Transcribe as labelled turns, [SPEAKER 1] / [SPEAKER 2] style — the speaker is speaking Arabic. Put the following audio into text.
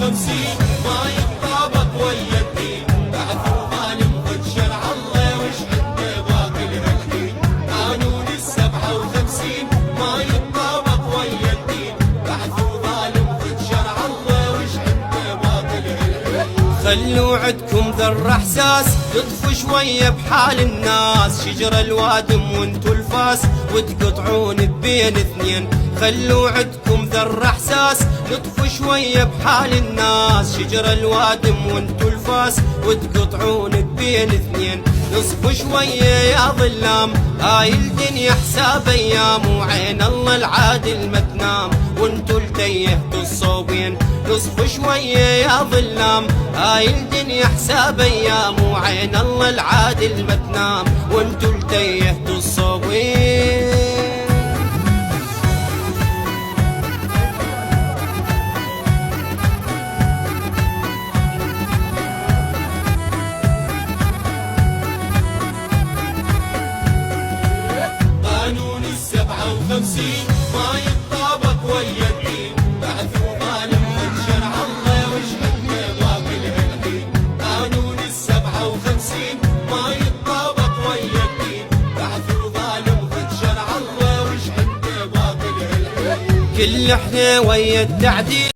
[SPEAKER 1] وخمسين ما يتطابق ويا الدين، بعث وظالم ضد شرع الله وش عنده باقي الحين. قانون السبعة وخمسين ما يتطابق ويا الدين، بعث وظالم ضد شرع الله وش عنده باقي الحين. خلوا عدكم ذر احساس تطفوا شويه بحال الناس، شجر الوادم وانتو الفاس وتقطعون بين اثنين. خلوا عدكم ذر احساس تطفوا شويه بحال الناس، شجر الوادم وانتو الفاس وتقطعون بين اثنين. نصفوا شويه يا ظلام هاي الدنيا حساب ايام، وعين الله العادل ما تنام وانتو التيهتوا الصوبين. نصفوا شويه يا ظلام هاي الدنيا حساب ايام، وعين الله العادل ما تنام وانتو التيهتوا الصوبين. قانون السبعة وخمسين ما يتطابق ويا الدين، بعث وظالم ضد شرع الله وش عنده باقي الحين. قانون السبعة وخمسين ما يتطابق ويا الدين، بعث وظالم ضد شرع الله وش عنده باقي الحين. كل احنا ويا التعديل